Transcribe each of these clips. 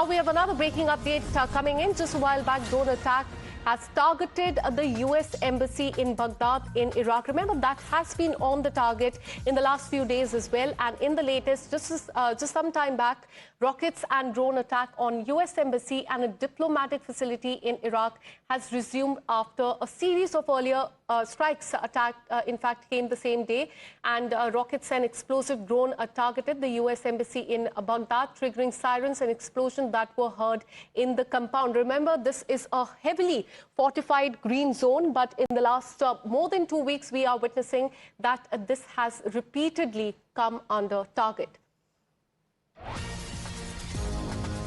Now we have another breaking update coming in. Just a while back, drone attack has targeted the US embassy in Baghdad in Iraq. Remember, that has been on the target in the last few days as well. And in the latest, just some time back, rockets and drone attack on US embassy and a diplomatic facility in Iraq has resumed after a series of earlier strikes. Attack, in fact, came the same day. And rockets and explosive drone targeted the US embassy in Baghdad, triggering sirens and explosions that were heard in the compound. Remember, this is a heavily fortified green zone, but in the last more than 2 weeks, we are witnessing that this has repeatedly come under target.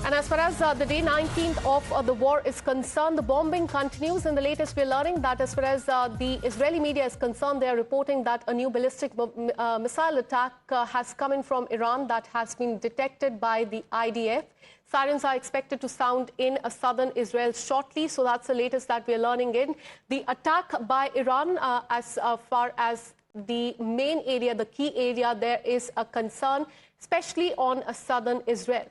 And as far as the day 19th of the war is concerned, the bombing continues. In the latest, we're learning that as far as the Israeli media is concerned, they are reporting that a new ballistic missile attack has come in from Iran that has been detected by the IDF. Sirens are expected to sound in southern Israel shortly. So that's the latest that we're learning in. The attack by Iran, as far as the main area, the key area, there is a concern, especially on southern Israel.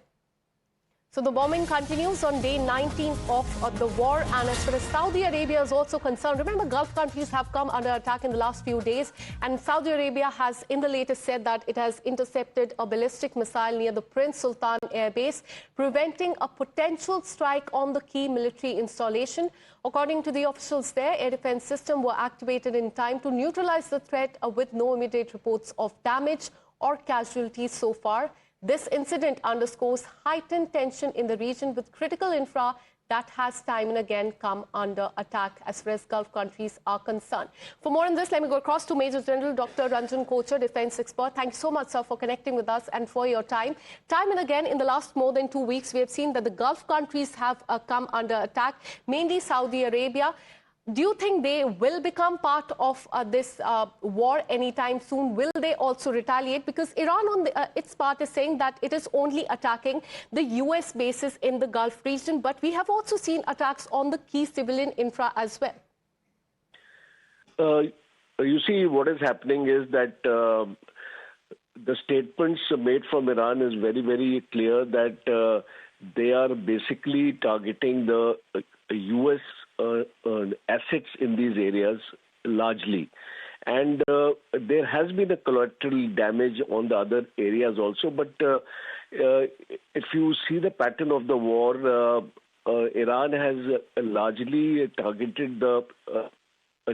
So the bombing continues on day 19 of the war. And as far as Saudi Arabia is also concerned, remember, Gulf countries have come under attack in the last few days. And Saudi Arabia has, in the latest, said that it has intercepted a ballistic missile near the Prince Sultan Air Base, preventing a potential strike on the key military installation. According to the officials there, air defense systems were activated in time to neutralize the threat with no immediate reports of damage or casualties so far. This incident underscores heightened tension in the region with critical infra that has time and again come under attack as far as Gulf countries are concerned. For more on this, let me go across to Major General Dr. Ranjan Kochhar, defense expert. Thank you so much, sir, for connecting with us and for your time. Time and again, in the last more than 2 weeks, we have seen that the Gulf countries have come under attack, mainly Saudi Arabia. Do you think they will become part of this war anytime soon? Will they also retaliate? Because Iran, on its part, is saying that it is only attacking the US bases in the Gulf region. But we have also seen attacks on the key civilian infra as well. You see, what is happening is that the statements made from Iran is very, very clear that they are basically targeting the US assets in these areas largely. And there has been a collateral damage on the other areas also. But if you see the pattern of the war, Iran has largely targeted the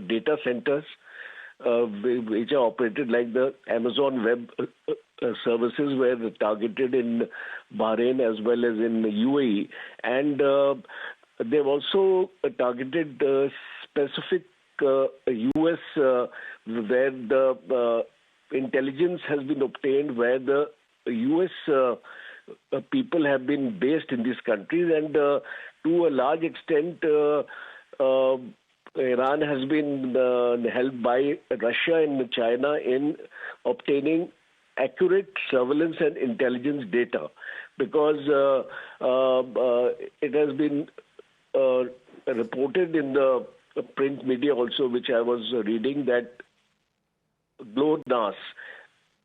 data centers which are operated like the Amazon Web Services were targeted in Bahrain as well as in UAE. And they've also targeted specific U.S. Where the intelligence has been obtained, where the U.S. People have been based in these countries. And to a large extent, Iran has been helped by Russia and China in obtaining accurate surveillance and intelligence data, because it has been reported in the print media also, which I was reading, that GLONASS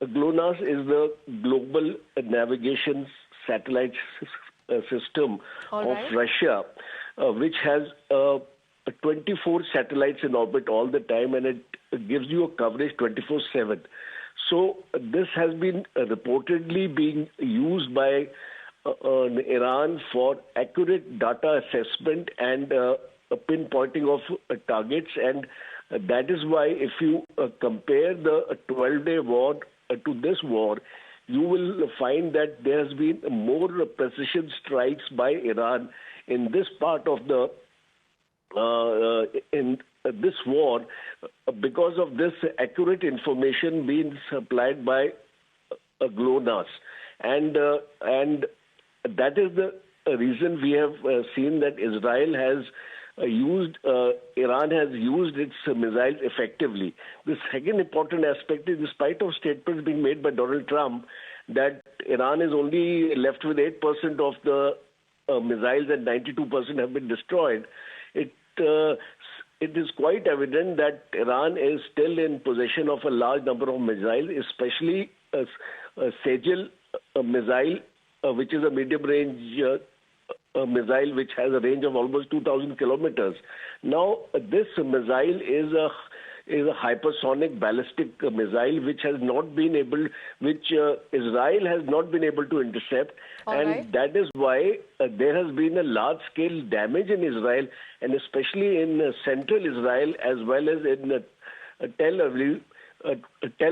is the Global Navigation Satellite System of Russia, which has 24 satellites in orbit all the time, and it gives you a coverage 24/7. So this has been reportedly being used by Iran for accurate data assessment and pinpointing of targets. And that is why if you compare the 12-day war to this war, you will find that there has been more precision strikes by Iran in this part of the in this war, because of this accurate information being supplied by GLONASS. And that is the reason we have seen that Iran has used its missiles effectively. The second important aspect is, in spite of statements being made by Donald Trump that Iran is only left with 8% of the missiles and 92% have been destroyed, it is quite evident that Iran is still in possession of a large number of missiles, especially a Sajil missile, which is a medium-range missile which has a range of almost 2,000 kilometers. Now, this missile is a hypersonic ballistic missile which Israel has not been able to intercept. That is why there has been a large-scale damage in Israel, and especially in central Israel as well as in Tel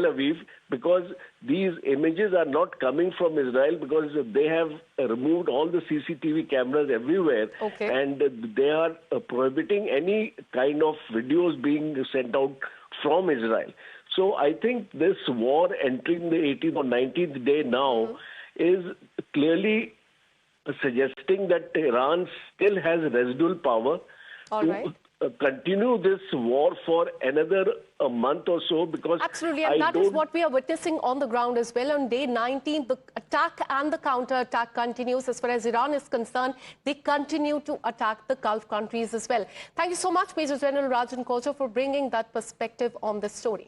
Aviv, because these images are not coming from Israel because they have removed all the CCTV cameras everywhere, and they are prohibiting any kind of videos being sent out from Israel. So I think this war entering the 18th or 19th day now is clearly suggesting that Iran still has residual power to continue this war for another month or so, because absolutely, and that is what we are witnessing on the ground as well. On day 19, the attack and the counter-attack continues. As far as Iran is concerned, they continue to attack the Gulf countries as well. Thank you so much, Major General Rajan Kochar, for bringing that perspective on this story.